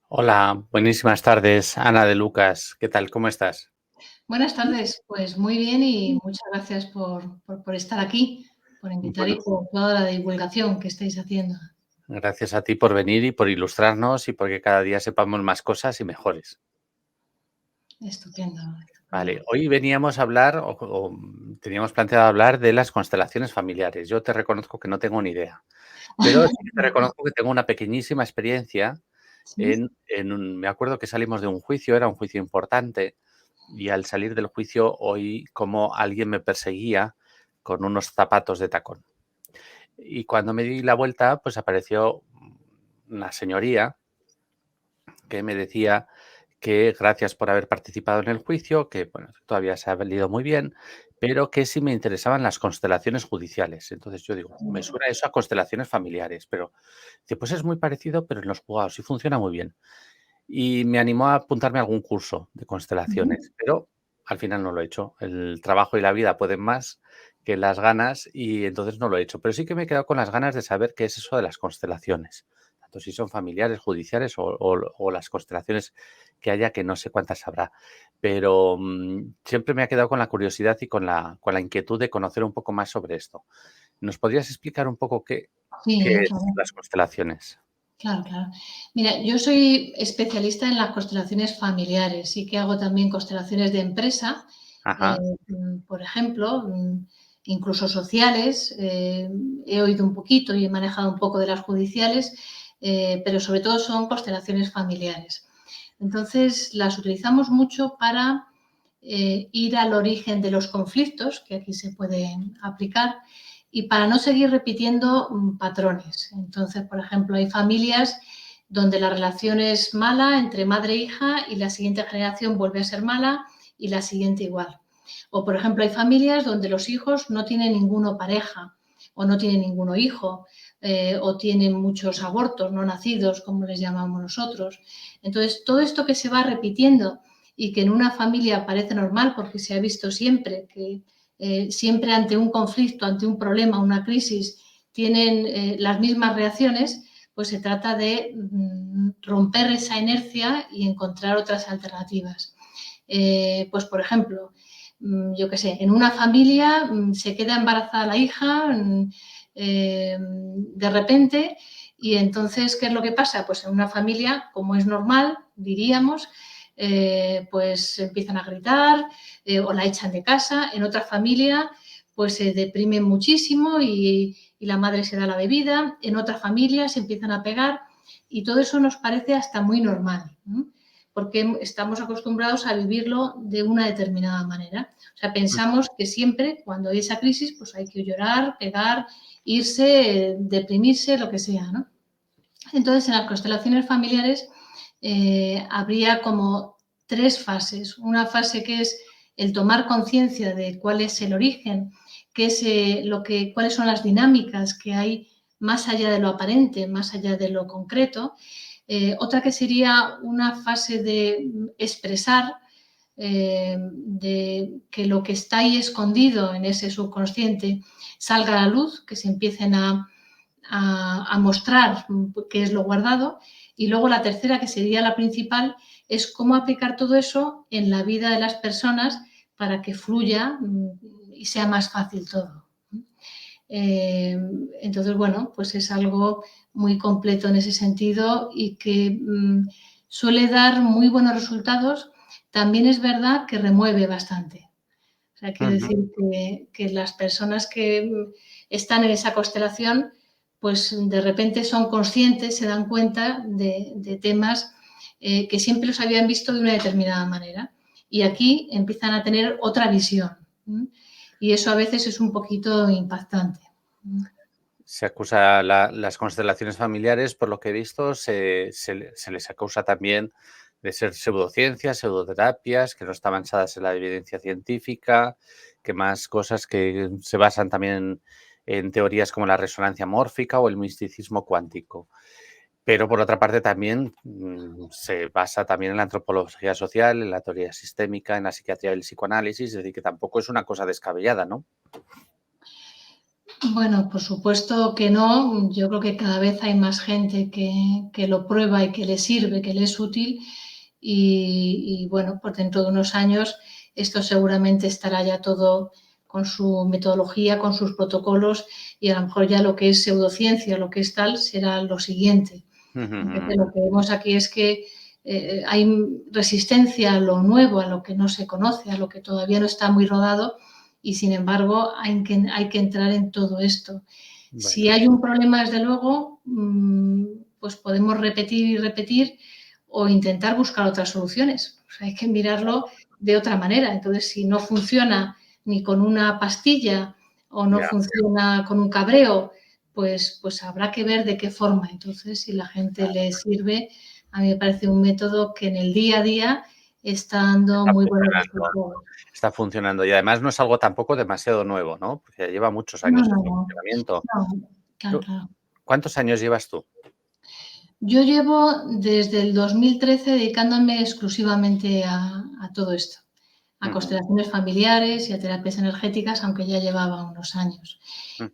Hola, buenísimas tardes, Ana de Lucas. ¿Qué tal? ¿Cómo estás? Buenas tardes, pues muy bien y muchas gracias por estar aquí, por invitar y Bueno, por toda la divulgación que estáis haciendo. gracias a ti por venir y por ilustrarnos y porque cada día sepamos más cosas y mejores. Estupendo, estupendo. Vale, hoy veníamos a hablar teníamos planteado hablar de las constelaciones familiares. Yo te reconozco que no tengo ni idea, pero sí que te reconozco que tengo una pequeñísima experiencia ¿Sí? me acuerdo que salimos de un juicio, era un juicio importante, y al salir del juicio oí cómo alguien me perseguía con unos zapatos de tacón. Y cuando me di la vuelta, pues apareció una señoría que me decía que gracias por haber participado en el juicio, que bueno, todavía se ha valido muy bien, pero que sí me interesaban las constelaciones judiciales. Entonces yo digo, me suena eso a constelaciones familiares, pero dice, pues es muy parecido, pero en los juzgados sí funciona muy bien. Y me animó a apuntarme a algún curso de Ujú. constelaciones, pero al final no lo he hecho. El trabajo y la vida pueden más que las ganas y entonces no lo he hecho. Pero sí que me he quedado con las ganas de saber qué es eso de las constelaciones, tanto si son familiares, judiciales o las constelaciones que haya, que no sé cuántas habrá. Pero siempre me ha quedado con la curiosidad y con la inquietud de conocer un poco más sobre esto. ¿Nos podrías explicar un poco qué Sí, es claro, las constelaciones? claro, claro. Mira, yo soy especialista en las constelaciones familiares, sí que hago también constelaciones de empresa, eh, Ajá. por ejemplo, incluso sociales. He oído un poquito y he manejado un poco de las judiciales, pero sobre todo son constelaciones familiares. Entonces, las utilizamos mucho para ir al origen de los conflictos, que aquí se pueden aplicar, y para no seguir repitiendo patrones. Entonces, por ejemplo, hay familias donde la relación es mala entre madre e hija y la siguiente generación vuelve a ser mala y la siguiente igual. O, por ejemplo, hay familias donde los hijos no tienen ninguno pareja o no tienen ninguno hijo, o tienen muchos abortos no nacidos, como les llamamos nosotros. Entonces, todo esto que se va repitiendo y que en una familia parece normal porque se ha visto siempre que siempre ante un conflicto, ante un problema, una crisis, tienen las mismas reacciones, pues se trata de romper esa inercia y encontrar otras alternativas. Pues, por ejemplo, yo qué sé, en una familia se queda embarazada la hija de repente y entonces, ¿qué es lo que pasa? Pues en una familia, como es normal, diríamos, pues empiezan a gritar o la echan de casa. En otra familia, pues se deprimen muchísimo y la madre se da la bebida. En otra familia se empiezan a pegar y todo eso nos parece hasta muy normal, ¿no? Porque estamos acostumbrados a vivirlo de una determinada manera. O sea, pensamos que siempre cuando hay esa crisis, pues hay que llorar, pegar, irse, deprimirse, lo que sea, ¿no? Entonces, en las constelaciones familiares habría como tres fases. Una fase que es el tomar conciencia de cuál es el origen, qué es cuáles son las dinámicas que hay más allá de lo aparente, más allá de lo concreto. Otra que sería una fase de expresar, de que lo que está ahí escondido en ese subconsciente salga a la luz, que se empiecen a mostrar qué es lo guardado. Y luego la tercera, que sería la principal, es cómo aplicar todo eso en la vida de las personas para que fluya y sea más fácil todo. Eh, entonces, bueno, pues es algo muy completo en ese sentido y que suele dar muy buenos resultados. También es verdad que remueve bastante. O sea, quiere Ujú. decir que las personas que están en esa constelación, pues de repente son conscientes, se dan cuenta de temas que siempre los habían visto de una determinada manera. Y aquí empiezan a tener otra visión. ¿Mm? Y eso a veces es un poquito impactante. ¿Mm? Se acusa las constelaciones familiares, por lo que he visto, se les acusa también de ser pseudociencias, pseudoterapias, que no están basadas en la evidencia científica, que más cosas que se basan también en teorías como la resonancia mórfica o el misticismo cuántico. Pero por otra parte también se basa también en la antropología social, en la teoría sistémica, en la psiquiatría y el psicoanálisis, es decir, que tampoco es una cosa descabellada, ¿no? Bueno, por supuesto que no. Yo creo que cada vez hay más gente que lo prueba y que le sirve, que le es útil. Bueno, pues dentro de unos años esto seguramente estará ya todo con su metodología, con sus protocolos, y a lo mejor ya lo que es pseudociencia, lo que es tal, será lo siguiente. Entonces, lo que vemos aquí es que hay resistencia a lo nuevo, a lo que no se conoce, a lo que todavía no está muy rodado, y sin embargo hay que entrar en todo esto. Si Bueno, hay un problema, desde luego, pues podemos repetir y repetir o intentar buscar otras soluciones. O sea, hay que mirarlo de otra manera. Entonces, si no funciona ni con una pastilla o no ya. funciona con un cabreo, pues habrá que ver de qué forma. Entonces, si la gente le sirve, a mí me parece un método que en el día a día está dando Está muy buenos funcionando, resultados. está funcionando. Y además no es algo tampoco demasiado nuevo, ¿no? Porque ya lleva muchos No, años no, en no, funcionamiento. no, claro, ¿Tú claro. cuántos años llevas tú? Yo llevo desde el 2013 dedicándome exclusivamente a todo esto, a Ujú, constelaciones familiares y a terapias energéticas, aunque ya llevaba unos años. ujú,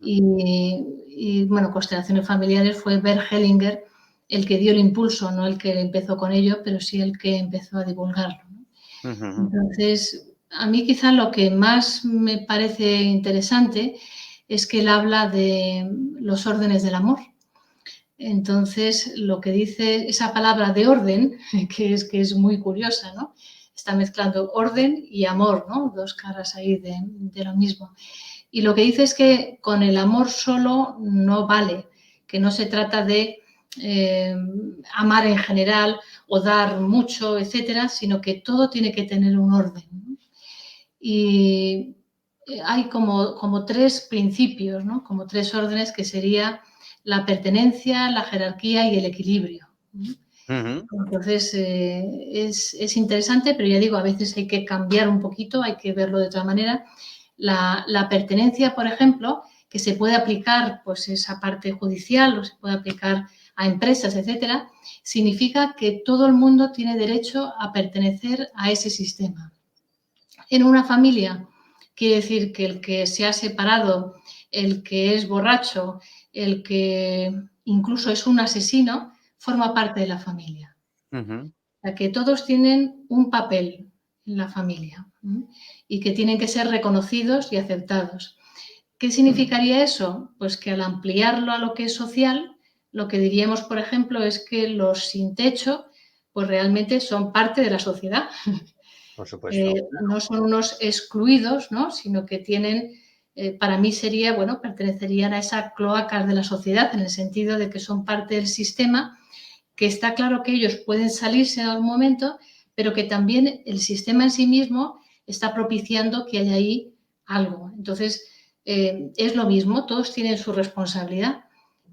Bueno, constelaciones familiares fue Bert Hellinger el que dio el impulso, no el que empezó con ello, pero sí el que empezó a divulgarlo, ¿no? ujú, ujú. Entonces, a mí quizá lo que más me parece interesante es que él habla de los órdenes del amor. Entonces, lo que dice esa palabra de orden, que es muy curiosa, ¿no? Está mezclando orden y amor, ¿no? Dos caras ahí de lo mismo. Y lo que dice es que con el amor solo no vale, que no se trata de eh, amar en general o dar mucho, etcétera, sino que todo tiene que tener un orden, ¿no? Y hay como tres principios, ¿no? Como tres órdenes, que sería la pertenencia, la jerarquía y el equilibrio, ¿no? Ujú, Entonces, es interesante, pero ya digo, a veces hay que cambiar un poquito, hay que verlo de otra manera. La pertenencia, por ejemplo, que se puede aplicar, pues esa parte judicial, o se puede aplicar a empresas, etcétera, significa que todo el mundo tiene derecho a pertenecer a ese sistema. En una familia quiere decir que el que se ha separado, el que es borracho, el que incluso es un asesino, forma parte de la familia. ujú, O sea, que todos tienen un papel en la familia, ¿m? Y que tienen que ser reconocidos y aceptados. ¿Qué significaría eso? Pues que al ampliarlo a lo que es social, lo que diríamos, por ejemplo, es que los sin techo, pues realmente son parte de la sociedad. por supuesto. No son unos excluidos, ¿no? Sino que tienen, para mí sería, bueno, pertenecerían a esa cloacas de la sociedad, en el sentido de que son parte del sistema, que está claro que ellos pueden salirse en algún momento, pero que también el sistema en sí mismo está propiciando que haya ahí algo. Entonces, es lo mismo, todos tienen su responsabilidad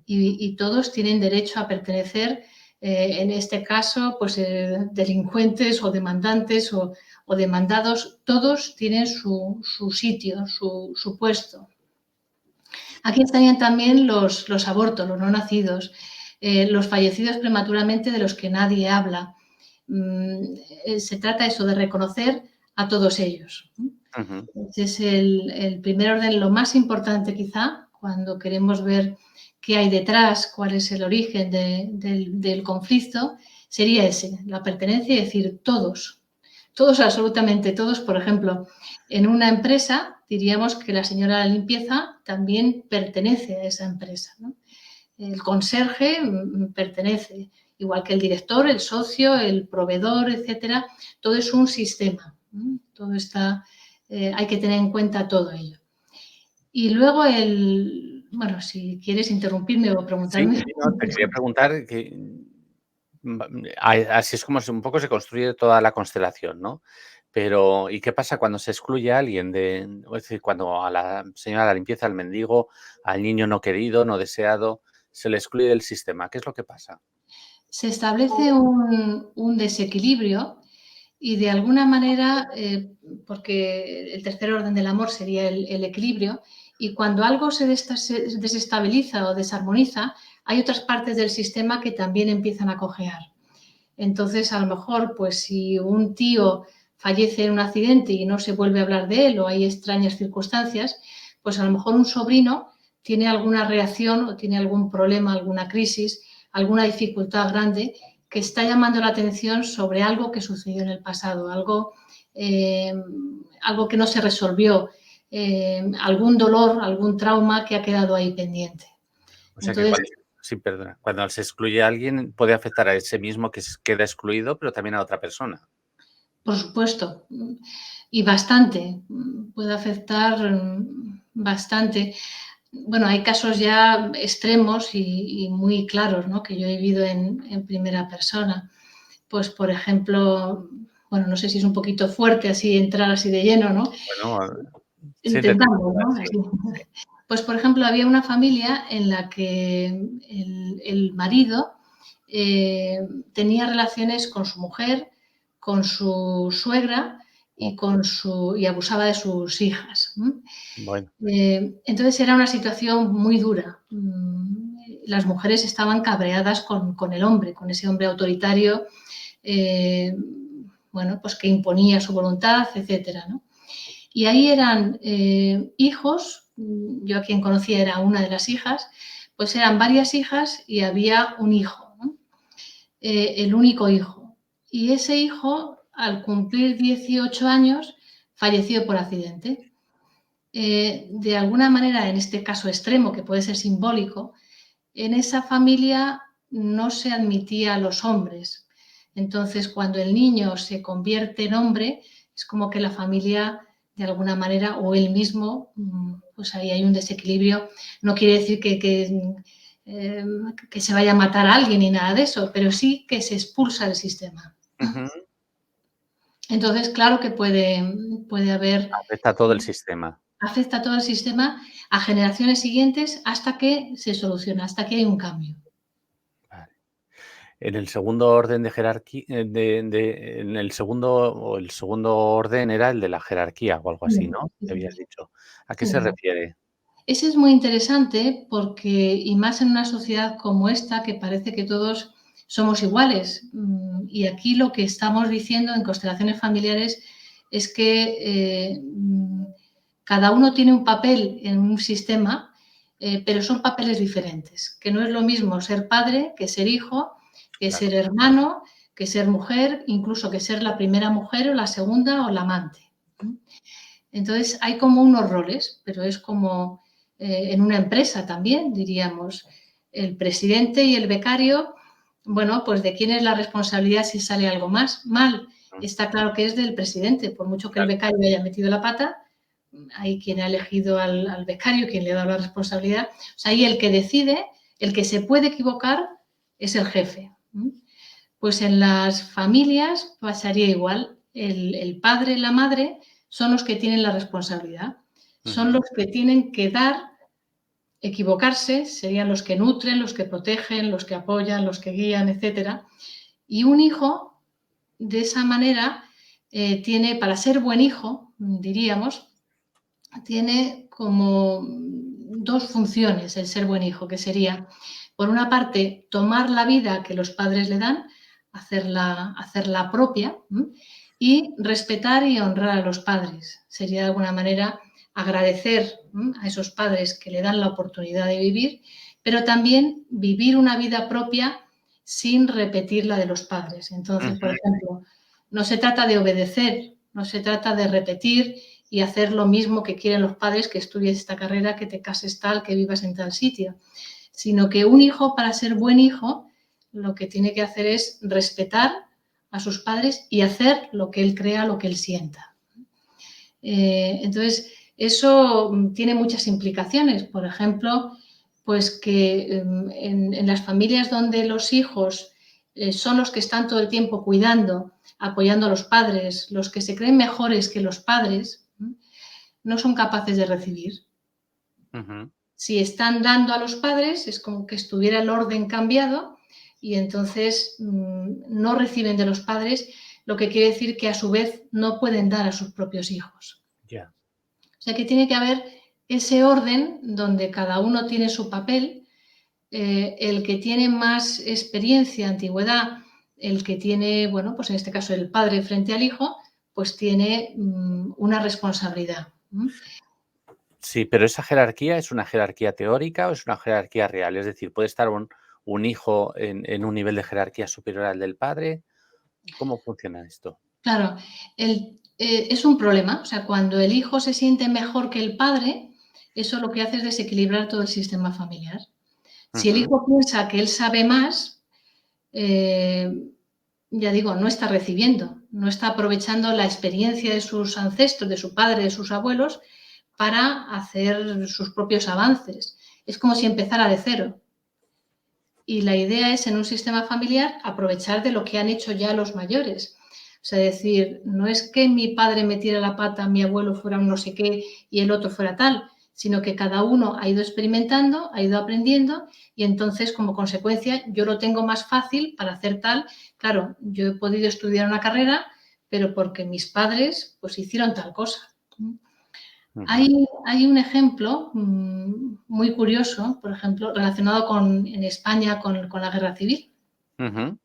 y todos tienen derecho a pertenecer, en este caso, pues delincuentes o demandantes o demandados, todos tienen su sitio, su puesto. Aquí estarían también los abortos, los no nacidos, los fallecidos prematuramente de los que nadie habla. Mm, Se trata eso de reconocer a todos ellos. Ujú, Ese es el primer orden, lo más importante quizá, cuando queremos ver qué hay detrás, cuál es el origen del conflicto, sería ese, la pertenencia, y decir todos, todos, absolutamente todos. Por ejemplo, en una empresa diríamos que la señora de la limpieza también pertenece a esa empresa, ¿no? El conserje pertenece, igual que el director, el socio, el proveedor, etcétera. Todo es un sistema, ¿no? Todo está, hay que tener en cuenta todo ello. Y luego bueno, si quieres interrumpirme o sí, preguntarme. sí, no, te quería preguntar que, así es como un poco se construye toda la constelación, ¿no? Pero, ¿y qué pasa cuando se excluye a alguien de, es decir, cuando a la señora de la limpieza, al mendigo, al niño no querido, no deseado, se le excluye del sistema? ¿Qué es lo que pasa? Se establece un desequilibrio y de alguna manera, porque el tercer orden del amor sería el equilibrio, y cuando algo se desestabiliza o desarmoniza, hay otras partes del sistema que también empiezan a cojear. Entonces, a lo mejor, pues si un tío fallece en un accidente y no se vuelve a hablar de él, o hay extrañas circunstancias, pues a lo mejor un sobrino tiene alguna reacción o tiene algún problema, alguna crisis, alguna dificultad grande que está llamando la atención sobre algo que sucedió en el pasado, algo que no se resolvió, algún dolor, algún trauma que ha quedado ahí pendiente. O sea que cuando se excluye a alguien puede afectar a ese mismo que queda excluido, pero también a otra persona. Por supuesto, y bastante, puede afectar bastante. Bueno, hay casos ya extremos y muy claros, ¿no?, que yo he vivido en primera persona. Pues, por ejemplo, bueno, no sé si es un poquito fuerte así entrar así de lleno, ¿no? Bueno, siéntete Intentando, cómoda, ¿no? sí, Así. sí. Pues, por ejemplo, había una familia en la que el marido tenía relaciones con su mujer, con su suegra y abusaba de sus hijas. Bueno, Entonces era una situación muy dura. Las mujeres estaban cabreadas con el hombre, con ese hombre autoritario, bueno, pues que imponía su voluntad, etcétera, ¿no? Y ahí eran hijos, yo a quien conocía era una de las hijas, pues eran varias hijas y había un hijo, ¿no? El único hijo. Y ese hijo, al cumplir 18 años, falleció por accidente. De alguna manera, en este caso extremo, que puede ser simbólico, en esa familia no se admitía a los hombres. Entonces, cuando el niño se convierte en hombre, es como que la familia, de alguna manera, o él mismo, pues ahí hay un desequilibrio. No quiere decir que se vaya a matar a alguien ni nada de eso, pero sí que se expulsa del sistema. Entonces, claro que puede haber... Afecta a todo el sistema. Afecta a todo el sistema, a generaciones siguientes, hasta que se soluciona, hasta que hay un cambio. Vale. En el segundo orden de jerarquía, en el segundo orden era el de la jerarquía o algo así, ¿no? Sí, Me sí, habías dicho. ¿A qué sí. se refiere? Ese es muy interesante porque, y más en una sociedad como esta, que parece que todos somos iguales. Y aquí lo que estamos diciendo en constelaciones familiares es que cada uno tiene un papel en un sistema, pero son papeles diferentes. Que no es lo mismo ser padre que ser hijo, que Claro. ser hermano, que ser mujer, incluso que ser la primera mujer o la segunda o la amante. Entonces hay como unos roles, pero es como en una empresa también, diríamos, el presidente y el becario, bueno, pues de quién es la responsabilidad si sale algo más mal. Está claro que es del presidente, por mucho que el Claro. becario haya metido la pata, hay quien ha elegido al becario, quien le ha dado la responsabilidad. O sea, ahí el que decide, el que se puede equivocar, es el jefe. Pues en las familias pasaría igual. El padre, la madre, son los que tienen la responsabilidad. Son los que tienen que dar, equivocarse, serían los que nutren, los que protegen, los que apoyan, los que guían, etc. Y un hijo, de esa manera, tiene, para ser buen hijo, diríamos, tiene como dos funciones el ser buen hijo, que sería, por una parte, tomar la vida que los padres le dan, hacerla propia, y respetar y honrar a los padres. Sería de alguna manera agradecer a esos padres que le dan la oportunidad de vivir, pero también vivir una vida propia sin repetir la de los padres. Entonces, por ejemplo, no se trata de obedecer, no se trata de repetir y hacer lo mismo que quieren los padres, que estudies esta carrera, que te cases tal, que vivas en tal sitio, sino que un hijo, para ser buen hijo, lo que tiene que hacer es respetar a sus padres y hacer lo que él crea, lo que él sienta. Entonces, eso tiene muchas implicaciones. Por ejemplo, pues que en las familias donde los hijos son los que están todo el tiempo cuidando, apoyando a los padres, los que se creen mejores que los padres, no son capaces de recibir. Si están dando a los padres, es como que estuviera el orden cambiado y entonces no reciben de los padres, lo que quiere decir que a su vez no pueden dar a sus propios hijos. Yeah. O sea que tiene que haber ese orden donde cada uno tiene su papel, el que tiene más experiencia, antigüedad, el que tiene, bueno, pues en este caso el padre frente al hijo, pues tiene una responsabilidad. Sí, pero esa jerarquía es una jerarquía teórica o es una jerarquía real. Es decir, puede estar un hijo en un nivel de jerarquía superior al del padre. ¿Cómo funciona esto? Claro, es un problema. O sea, cuando el hijo se siente mejor que el padre, eso lo que hace es desequilibrar todo el sistema familiar. Si el Ujú, hijo piensa que él sabe más, eh, ya digo, no está recibiendo, no está aprovechando la experiencia de sus ancestros, de su padre, de sus abuelos, para hacer sus propios avances. Es como si empezara de cero. Y la idea es, en un sistema familiar, aprovechar de lo que han hecho ya los mayores. O sea, decir, no es que mi padre metiera la pata, mi abuelo fuera un no sé qué y el otro fuera tal, sino que cada uno ha ido experimentando, ha ido aprendiendo y entonces, como consecuencia, yo lo tengo más fácil para hacer tal. Claro, yo he podido estudiar una carrera, pero porque mis padres pues hicieron tal cosa. ujú, Hay un ejemplo muy curioso, por ejemplo, relacionado en España con la guerra civil. ujú.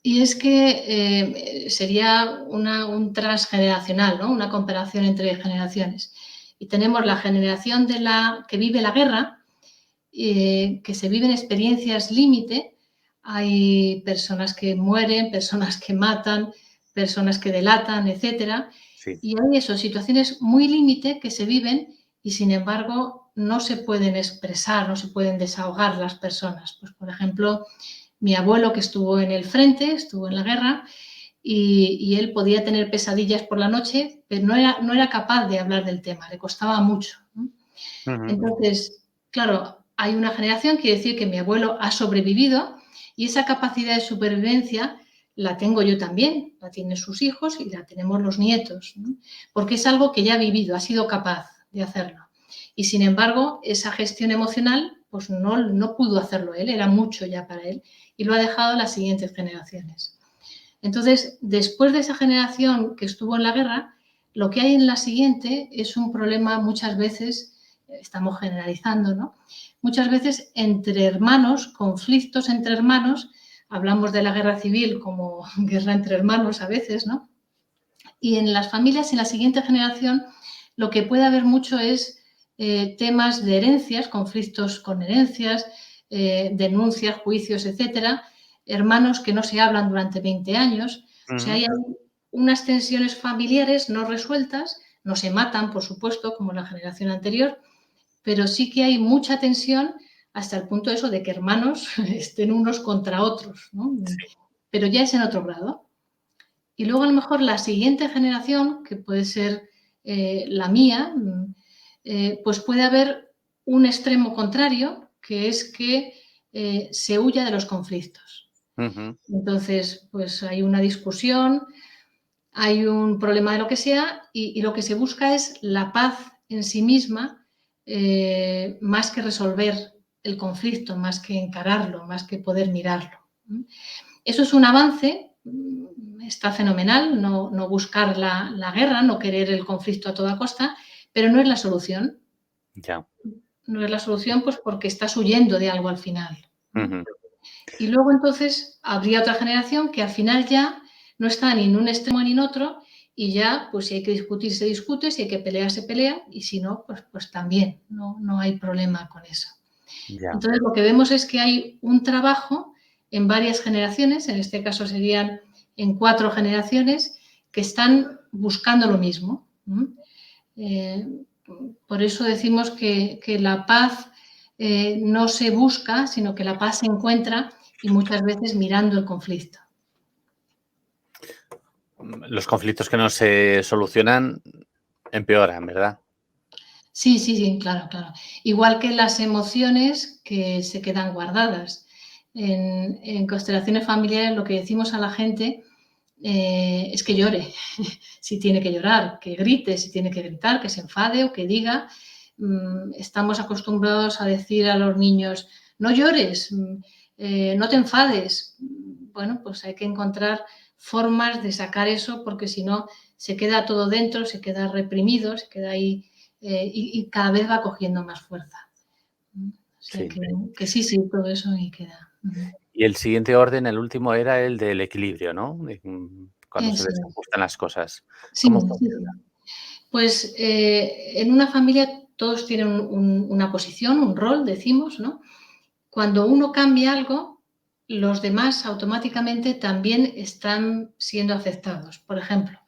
Y es que sería un transgeneracional, ¿no? Una comparación entre generaciones. Y tenemos la generación que vive la guerra, que se viven experiencias límite. Hay personas que mueren, personas que matan, personas que delatan, etcétera. Sí. Y hay eso, situaciones muy límite que se viven y sin embargo no se pueden expresar, no se pueden desahogar las personas. Pues, por ejemplo, mi abuelo que estuvo en el frente, estuvo en la guerra y él podía tener pesadillas por la noche, pero no era capaz de hablar del tema, le costaba mucho, ¿no? Ujú. Entonces, claro, hay una generación, quiere decir que mi abuelo ha sobrevivido y esa capacidad de supervivencia la tengo yo también, la tienen sus hijos y la tenemos los nietos, ¿no? Porque es algo que ya ha vivido, ha sido capaz de hacerlo. Y sin embargo, esa gestión emocional, pues no pudo hacerlo él, era mucho ya para él y lo ha dejado a las siguientes generaciones. Entonces, después de esa generación que estuvo en la guerra, lo que hay en la siguiente es un problema muchas veces, estamos generalizando, ¿no? Muchas veces entre hermanos, conflictos entre hermanos, hablamos de la guerra civil como guerra entre hermanos a veces, ¿no? Y en las familias, en la siguiente generación, lo que puede haber mucho es temas de herencias, conflictos con herencias, denuncias, juicios, etcétera, hermanos que no se hablan durante 20 años. O sea, Ujú. hay unas tensiones familiares no resueltas, no se matan, por supuesto, como la generación anterior, pero sí que hay mucha tensión hasta el punto de eso de que hermanos estén unos contra otros, ¿no? Sí. Pero ya es en otro grado. Y luego a lo mejor la siguiente generación, que puede ser la mía, pues puede haber un extremo contrario, que es que se huya de los conflictos. Ujú. Entonces, pues hay una discusión, hay un problema de lo que sea, y lo que se busca es la paz en sí misma, más que resolver el conflicto, más que encararlo, más que poder mirarlo. Eso es un avance, está fenomenal, no buscar la guerra, no querer el conflicto a toda costa, pero no es la solución. Ya. No es la solución, pues porque estás huyendo de algo al final. Ujú. Y luego entonces habría otra generación que al final ya no está ni en un extremo ni en otro y ya, pues si hay que discutir, se discute, si hay que pelear, se pelea y si no, pues también, no hay problema con eso. Ya. Entonces, lo que vemos es que hay un trabajo en varias generaciones, en este caso serían en 4 generaciones, que están buscando lo mismo. Eh, por eso decimos que la paz no se busca, sino que la paz se encuentra y muchas veces mirando el conflicto. Los conflictos que no se solucionan empeoran, ¿verdad? Sí, sí, sí, claro, claro. Igual que las emociones que se quedan guardadas. En constelaciones familiares lo que decimos a la gente es que llore, si tiene que llorar, que grite, si tiene que gritar, que se enfade o que diga. Estamos acostumbrados a decir a los niños, no llores, no te enfades. Bueno, pues hay que encontrar formas de sacar eso porque si no se queda todo dentro, se queda reprimido, se queda ahí y cada vez va cogiendo más fuerza. O sea Sí. que sí, sí, todo eso ahí queda. Y el siguiente orden, el último, era el del equilibrio, ¿no? Cuando se Eso es. desajustan las cosas. Sí, ¿Cómo sí, funciona? sí. Pues en una familia todos tienen una posición, un rol, decimos, ¿no? Cuando uno cambia algo, los demás automáticamente también están siendo afectados. Por ejemplo,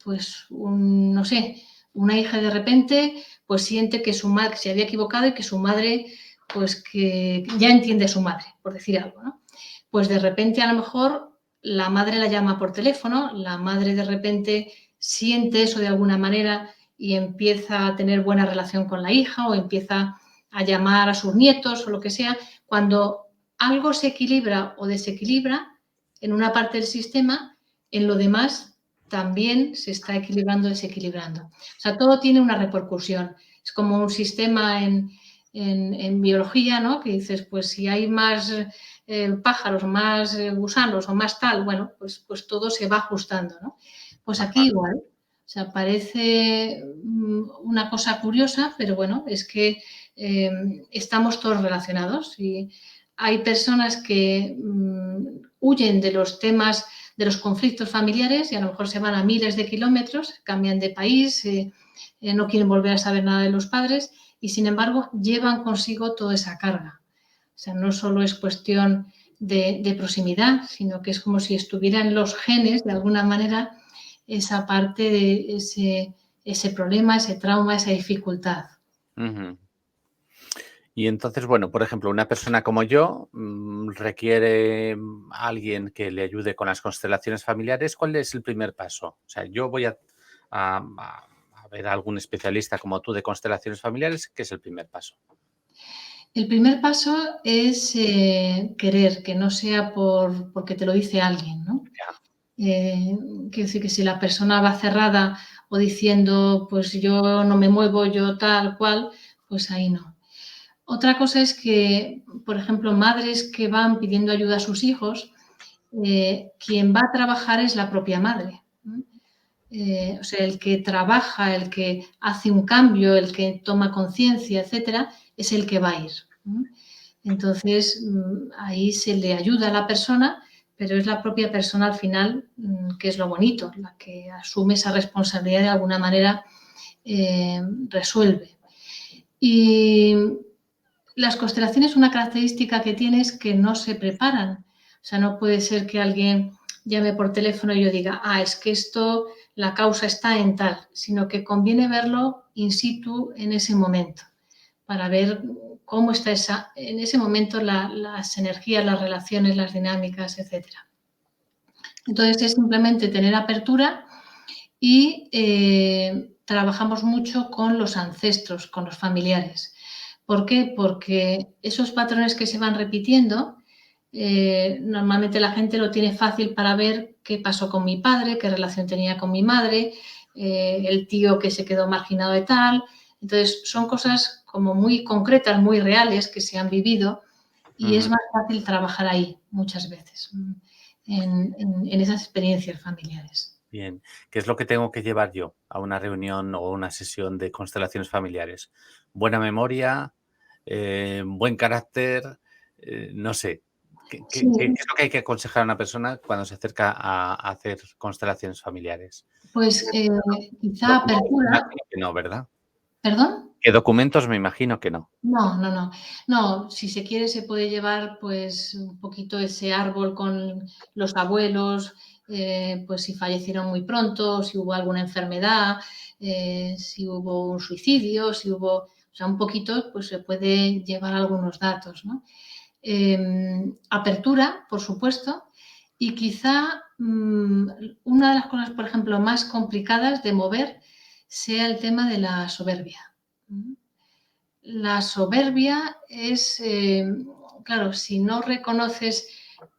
pues, no sé, una hija de repente pues siente que su madre se había equivocado y que su madre, pues que ya entiende a su madre, por decir algo, ¿no? Pues de repente a lo mejor la madre la llama por teléfono, la madre de repente siente eso de alguna manera y empieza a tener buena relación con la hija o empieza a llamar a sus nietos o lo que sea. Cuando algo se equilibra o desequilibra en una parte del sistema, en lo demás también se está equilibrando, desequilibrando. O sea, todo tiene una repercusión. Es como un sistema en biología, ¿no? Que dices, pues si hay más pájaros, más gusanos o más tal, bueno, pues todo se va ajustando, ¿no? Pues aquí igual. O sea, parece una cosa curiosa, pero bueno, es que estamos todos relacionados y hay personas que huyen de los temas, de los conflictos familiares y a lo mejor se van a miles de kilómetros, cambian de país, no quieren volver a saber nada de los padres y sin embargo llevan consigo toda esa carga. O sea, no solo es cuestión de proximidad, sino que es como si estuvieran los genes, de alguna manera, esa parte de ese problema, ese trauma, esa dificultad. Uh-huh. Y entonces, bueno, por ejemplo, una persona como yo requiere a alguien que le ayude con las constelaciones familiares. ¿Cuál es el primer paso? O sea, yo voy a ver a algún especialista como tú de constelaciones familiares. ¿Qué es el primer paso? El primer paso es querer, que no sea porque te lo dice alguien, ¿no? Quiero decir que si la persona va cerrada o diciendo, pues yo no me muevo, yo tal cual, pues ahí no. Otra cosa es que, por ejemplo, madres que van pidiendo ayuda a sus hijos, quien va a trabajar es la propia madre. O sea, el que trabaja, el que hace un cambio, el que toma conciencia, etcétera, es el que va a ir. Entonces, ahí se le ayuda a la persona, pero es la propia persona al final que es lo bonito, la que asume esa responsabilidad de alguna manera, resuelve. Y las constelaciones, una característica que tiene es que no se preparan. O sea, no puede ser que alguien llame por teléfono y yo diga, es que esto, la causa está en tal, sino que conviene verlo in situ en ese momento, para ver cómo está en ese momento las energías, las relaciones, las dinámicas, etc. Entonces, es simplemente tener apertura y trabajamos mucho con los ancestros, con los familiares. ¿Por qué? Porque esos patrones que se van repitiendo, normalmente la gente lo tiene fácil para ver qué pasó con mi padre, qué relación tenía con mi madre, el tío que se quedó marginado de tal. Entonces, son cosas como muy concretas, muy reales que se han vivido y es más fácil trabajar ahí muchas veces, en esas experiencias familiares. Bien, ¿qué es lo que tengo que llevar yo a una reunión o una sesión de constelaciones familiares? Buena memoria, buen carácter, no sé. ¿Qué Sí, es lo que hay que aconsejar a una persona cuando se acerca a hacer constelaciones familiares? pues quizá Documentos me apertura. imagino que no, ¿verdad? ¿Perdón? ¿Qué documentos? Me imagino que no. No, no, no. No, si se quiere se puede llevar pues un poquito ese árbol con los abuelos, pues si fallecieron muy pronto, si hubo alguna enfermedad, si hubo un suicidio, si hubo, o sea, un poquito, pues se puede llevar algunos datos, ¿no? Apertura, por supuesto, y quizá una de las cosas, por ejemplo, más complicadas de mover sea el tema de la soberbia. La soberbia es, claro, si no reconoces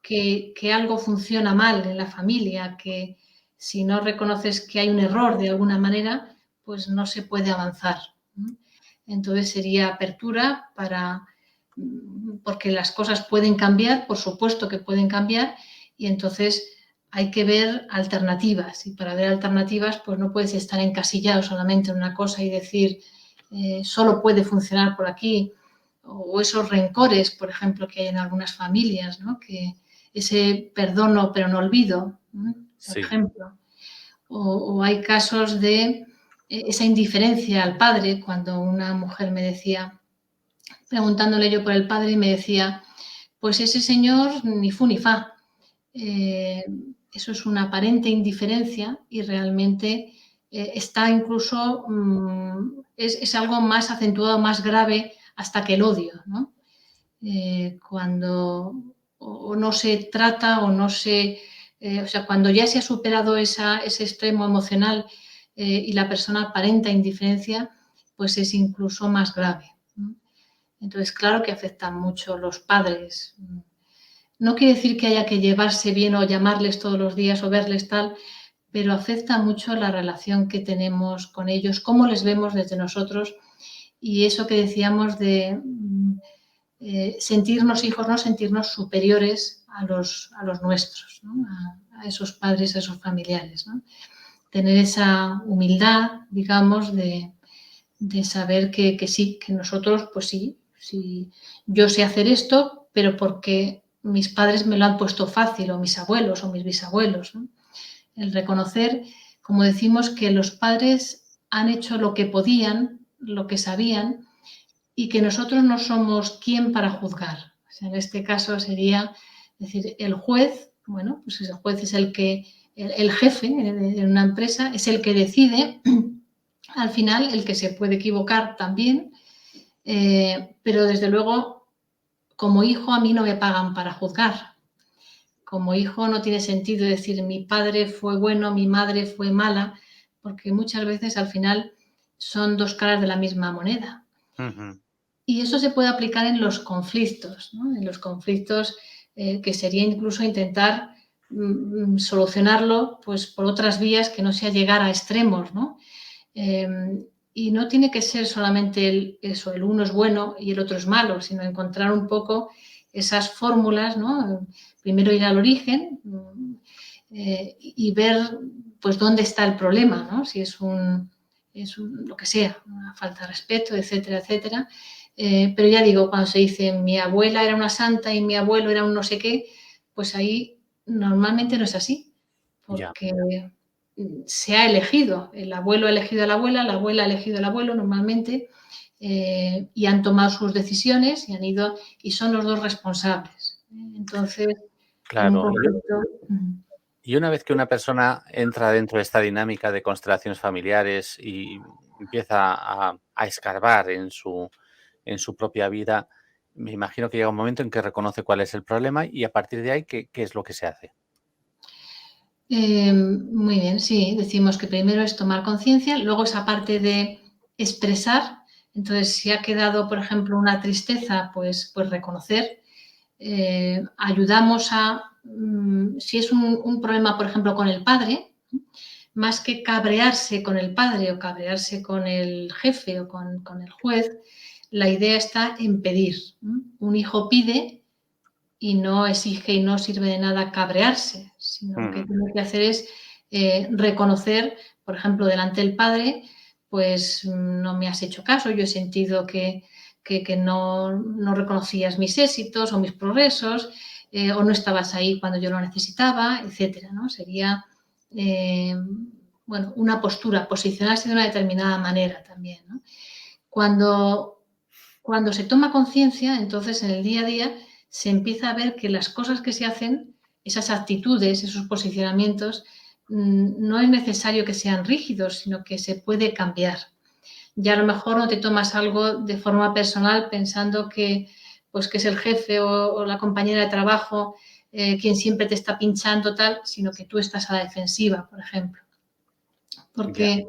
que algo funciona mal en la familia, que si no reconoces que hay un error de alguna manera, pues no se puede avanzar. Entonces sería apertura porque las cosas pueden cambiar, por supuesto que pueden cambiar, y entonces hay que ver alternativas. Y para ver alternativas, pues no puedes estar encasillado solamente en una cosa y decir, solo puede funcionar por aquí, o esos rencores, por ejemplo, que hay en algunas familias, ¿no? Que ese perdono pero no olvido, por Sí. ejemplo. O hay casos de esa indiferencia al padre, cuando una mujer me decía, preguntándole yo por el padre, y me decía, pues ese señor ni fu ni fa. Eso es una aparente indiferencia y realmente está incluso, es algo más acentuado, más grave hasta que el odio, ¿no? Cuando o no se trata o no se, o sea, cuando ya se ha superado ese extremo emocional y la persona aparenta indiferencia, pues es incluso más grave, ¿no? Entonces, claro que afectan mucho los padres. No quiere decir que haya que llevarse bien o llamarles todos los días o verles tal, pero afecta mucho la relación que tenemos con ellos, cómo les vemos desde nosotros y eso que decíamos de sentirnos hijos, no sentirnos superiores a los nuestros, ¿no? A esos padres, a esos familiares, ¿no? Tener esa humildad, digamos, de saber que sí, que nosotros, pues sí, sí, yo sé hacer esto, pero porque mis padres me lo han puesto fácil, o mis abuelos, o mis bisabuelos, ¿no? El reconocer, como decimos, que los padres han hecho lo que podían, lo que sabían, y que nosotros no somos quien para juzgar. O sea, en este caso sería decir, el juez, bueno, pues el juez es el jefe de una empresa, es el que decide, al final el que se puede equivocar también, pero desde luego, como hijo a mí no me pagan para juzgar. Como hijo no tiene sentido decir mi padre fue bueno, mi madre fue mala, porque muchas veces al final son dos caras de la misma moneda. Ujú. Y eso se puede aplicar en los conflictos, ¿no? En los conflictos que sería incluso intentar solucionarlo pues, por otras vías que no sea llegar a extremos, ¿no? Eh, y no tiene que ser solamente el uno es bueno y el otro es malo, sino encontrar un poco esas fórmulas, ¿no? Primero ir al origen y ver pues dónde está el problema, ¿no? Si lo que sea, una falta de respeto, etcétera, etcétera. Pero ya digo, cuando se dice mi abuela era una santa y mi abuelo era un no sé qué, pues ahí normalmente no es así, Ya. porque se ha elegido, el abuelo ha elegido a la abuela ha elegido al abuelo normalmente, y han tomado sus decisiones y han ido, y son los dos responsables. Entonces, en un Claro. conflicto... Y una vez que una persona entra dentro de esta dinámica de constelaciones familiares y empieza a escarbar en su propia vida, me imagino que llega un momento en que reconoce cuál es el problema y a partir de ahí, ¿qué es lo que se hace? Muy bien, sí, decimos que primero es tomar conciencia, luego esa parte de expresar, entonces si ha quedado, por ejemplo, una tristeza, pues reconocer, ayudamos si es un problema, por ejemplo, con el padre, más que cabrearse con el padre o cabrearse con el jefe o con el juez, la idea está en pedir. Un hijo pide y no exige y no sirve de nada cabrearse, sino lo que Ujú. tiene que hacer es reconocer, por ejemplo, delante del padre, pues no me has hecho caso, yo he sentido que no reconocías mis éxitos o mis progresos, o no estabas ahí cuando yo lo necesitaba, etcétera, ¿no? Sería, eh, bueno, una postura, posicionarse de una determinada manera también, ¿no? Cuando se toma conciencia, entonces en el día a día se empieza a ver que las cosas que se hacen, esas actitudes, esos posicionamientos, no es necesario que sean rígidos, sino que se puede cambiar. Ya a lo mejor no te tomas algo de forma personal pensando pues, que es el jefe o la compañera de trabajo quien siempre te está pinchando tal, sino que tú estás a la defensiva, por ejemplo. Ya. Porque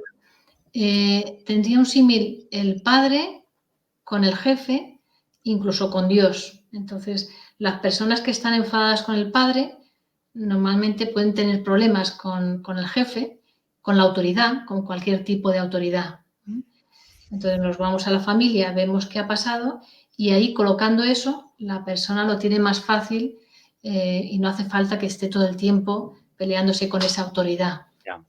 tendría un símil el padre con el jefe, incluso con Dios. Entonces, las personas que están enfadadas con el padre normalmente pueden tener problemas con el jefe, con la autoridad, con cualquier tipo de autoridad. Entonces nos vamos a la familia, vemos qué ha pasado y ahí colocando eso, la persona lo tiene más fácil y no hace falta que esté todo el tiempo peleándose con esa autoridad. Ya.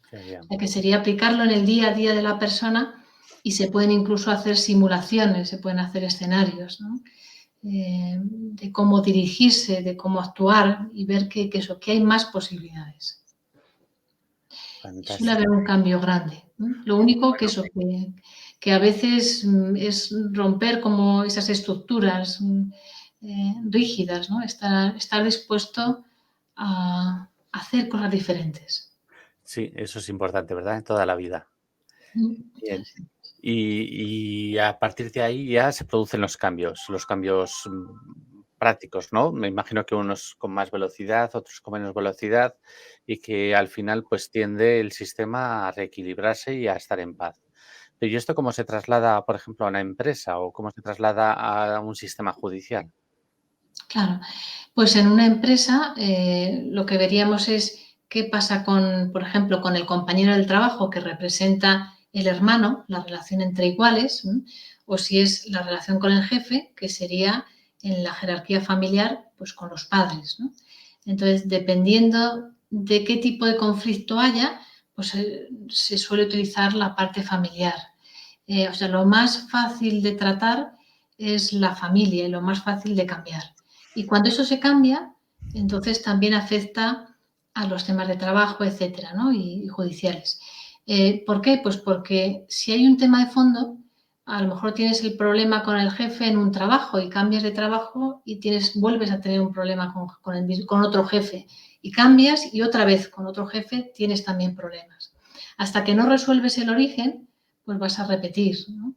Qué O bien. sea, que sería aplicarlo en el día a día de la persona y se pueden incluso hacer simulaciones, se pueden hacer escenarios, ¿no? De cómo dirigirse, de cómo actuar y ver que hay más posibilidades. suele fantástico. haber un cambio grande, ¿no? Lo único que eso, que a veces es romper como esas estructuras rígidas, ¿no? Estar dispuesto a hacer cosas diferentes. Sí, eso es importante, ¿verdad? En toda la vida. Bien. Y a partir de ahí ya se producen los cambios prácticos, ¿no? Me imagino que unos con más velocidad, otros con menos velocidad y que al final pues tiende el sistema a reequilibrarse y a estar en paz. Pero ¿y esto cómo se traslada, por ejemplo, a una empresa o cómo se traslada a un sistema judicial? Claro, pues en una empresa lo que veríamos es qué pasa con, por ejemplo, con el compañero del trabajo que representa el hermano, la relación entre iguales, o si es la relación con el jefe, que sería en la jerarquía familiar, pues con los padres, ¿no? Entonces, dependiendo de qué tipo de conflicto haya, pues se suele utilizar la parte familiar. O sea, lo más fácil de tratar es la familia y lo más fácil de cambiar. Y cuando eso se cambia, entonces también afecta a los temas de trabajo, etcétera, ¿no? Y judiciales. ¿Por qué? Pues porque si hay un tema de fondo, a lo mejor tienes el problema con el jefe en un trabajo y cambias de trabajo y vuelves a tener un problema con otro jefe y cambias y otra vez con otro jefe tienes también problemas. Hasta que no resuelves el origen, pues vas a repetir, ¿no?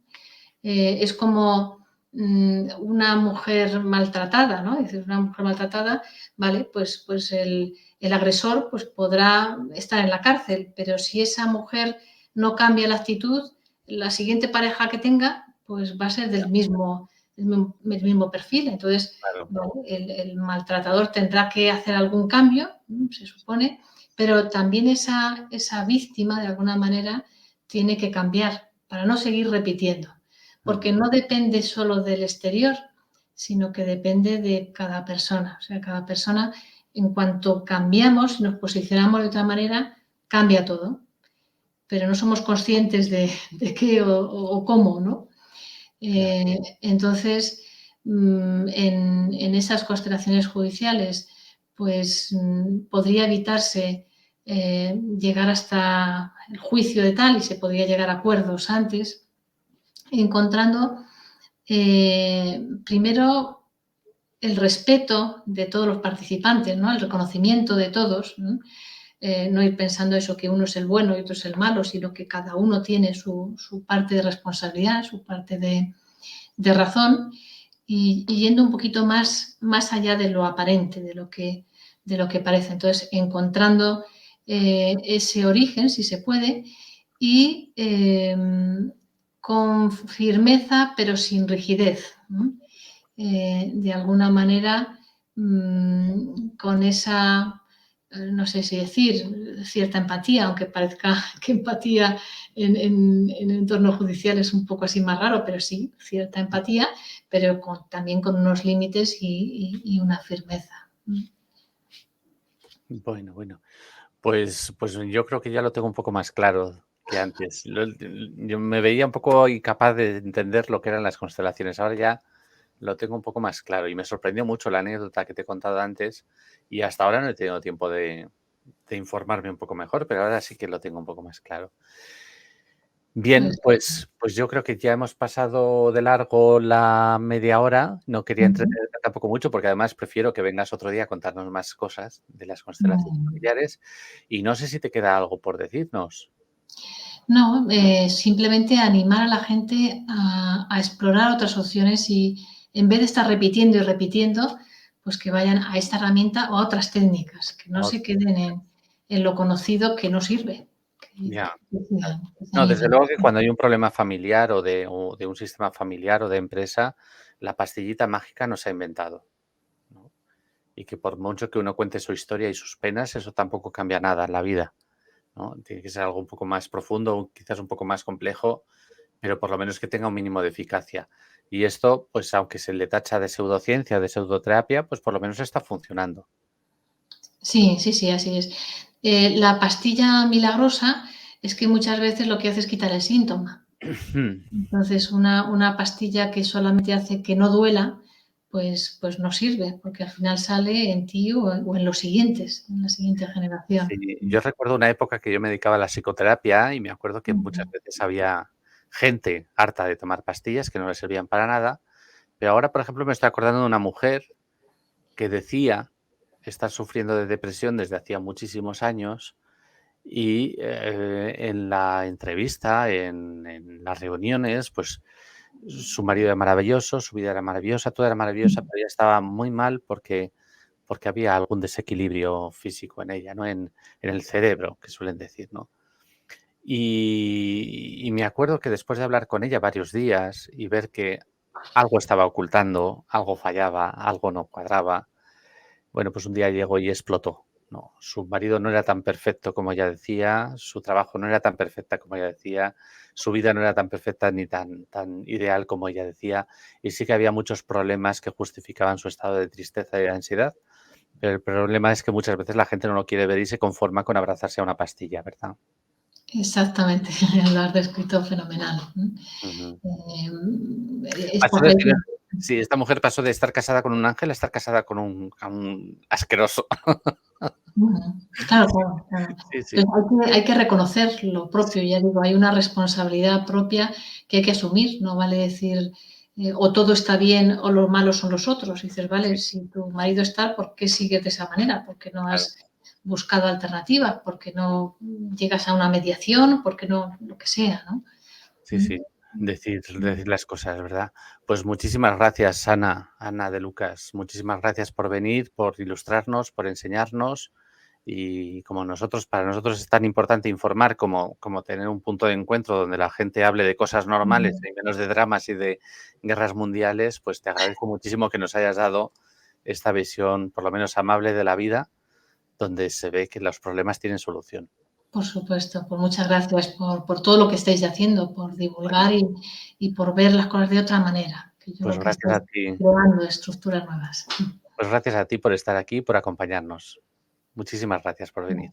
Es como una mujer maltratada, ¿no? Es decir, una mujer maltratada, ¿vale? Pues el agresor pues podrá estar en la cárcel, pero si esa mujer no cambia la actitud, la siguiente pareja que tenga, pues va a ser del mismo perfil. Entonces, Claro. ¿no? El maltratador tendrá que hacer algún cambio, ¿no? Se supone, pero también esa víctima, de alguna manera, tiene que cambiar para no seguir repitiendo, porque Ujú. no depende solo del exterior, sino que depende de cada persona. O sea, cada persona, en cuanto cambiamos y nos posicionamos de otra manera, cambia todo, pero no somos conscientes de qué o cómo, ¿no? Ya. Entonces, en esas constelaciones judiciales, pues podría evitarse llegar hasta el juicio de tal y se podría llegar a acuerdos antes, encontrando primero el respeto de todos los participantes, ¿no? El reconocimiento de todos, ¿no? No ir pensando eso que uno es el bueno y otro es el malo, sino que cada uno tiene su parte de responsabilidad, su parte de razón y yendo un poquito más allá de lo aparente, de lo que parece. Entonces, encontrando ese origen, si se puede, y con firmeza, pero sin rigidez, ¿no? De alguna manera, con esa, no sé si decir, cierta empatía, aunque parezca que empatía en el entorno judicial es un poco así más raro, pero sí, cierta empatía, pero también con unos límites y una firmeza. Bueno, bueno. Pues yo creo que ya lo tengo un poco más claro que antes. Yo me veía un poco incapaz de entender lo que eran las constelaciones. Ahora ya lo tengo un poco más claro y me sorprendió mucho la anécdota que te he contado antes y hasta ahora no he tenido tiempo de informarme un poco mejor, pero ahora sí que lo tengo un poco más claro. Bien, Pues, pues yo creo que ya hemos pasado de largo la media hora. No quería ujú, entretenerte tampoco mucho, porque además prefiero que vengas otro día a contarnos más cosas de las constelaciones mm. familiares. Y no sé si te queda algo por decirnos. No, simplemente animar a la gente a explorar otras opciones y en vez de estar repitiendo y repitiendo, pues que vayan a esta herramienta o a otras técnicas, que no se Otras queden técnicas. en lo conocido que no sirve, Ya. que se No, desde animen. luego que cuando hay un problema familiar o de un sistema familiar o de empresa, la pastillita mágica no se ha inventado, ¿no? Y que por mucho que uno cuente su historia y sus penas, eso tampoco cambia nada en la vida, ¿no? Tiene que ser algo un poco más profundo, quizás un poco más complejo, pero por lo menos que tenga un mínimo de eficacia. Y esto, pues aunque se le tacha de pseudociencia, de pseudoterapia, pues por lo menos está funcionando. Sí, sí, sí, así es. La pastilla milagrosa es que muchas veces lo que hace es quitar el síntoma. Entonces, una pastilla que solamente hace que no duela, pues no sirve, porque al final sale en ti o en los siguientes, en la siguiente generación. Sí, yo recuerdo una época que yo me dedicaba a la psicoterapia y me acuerdo que muchas Ujú. veces había gente harta de tomar pastillas que no le servían para nada, pero ahora, por ejemplo, me estoy acordando de una mujer que decía estar sufriendo de depresión desde hacía muchísimos años y en la entrevista, en las reuniones, pues su marido era maravilloso, su vida era maravillosa, todo era maravillosa, pero ella estaba muy mal porque había algún desequilibrio físico en ella, ¿no? En el cerebro, que suelen decir, ¿no? Y me acuerdo que después de hablar con ella varios días y ver que algo estaba ocultando, algo fallaba, algo no cuadraba, bueno, pues un día llegó y explotó, ¿no? Su marido no era tan perfecto como ella decía, su trabajo no era tan perfecta como ella decía, su vida no era tan perfecta ni tan ideal como ella decía, y sí que había muchos problemas que justificaban su estado de tristeza y de ansiedad, pero el problema es que muchas veces la gente no lo quiere ver y se conforma con abrazarse a una pastilla, ¿verdad? Exactamente, lo has descrito fenomenal. Ujú. Esta Pasó de gente tener Sí, esta mujer pasó de estar casada con un ángel a estar casada con un asqueroso. ujú. Claro, claro, claro. Sí, sí, Entonces hay que reconocer lo propio, sí, ya digo, hay una responsabilidad propia que hay que asumir, no vale decir, o todo está bien o los malos son los otros. Y dices, vale, sí, si tu marido está, ¿por qué sigues de esa manera? ¿Por qué no claro. has buscado alternativas? ¿Por qué no llegas a una mediación? ¿Por qué no? Lo que sea, ¿no? Sí, Mm, sí, decir las cosas, ¿verdad? Pues muchísimas gracias, Ana de Lucas. Muchísimas gracias por venir, por ilustrarnos, por enseñarnos. Y como para nosotros es tan importante informar como tener un punto de encuentro donde la gente hable de cosas normales mm. y menos de dramas y de guerras mundiales, pues te agradezco muchísimo que nos hayas dado esta visión, por lo menos amable, de la vida, donde se ve que los problemas tienen solución. Por supuesto, pues muchas gracias por todo lo que estáis haciendo, por Bueno, divulgar y por ver las cosas de otra manera, que yo pues creo que gracias a estáis ti. creando estructuras nuevas. Pues gracias a ti por estar aquí, por acompañarnos. Muchísimas gracias por venir.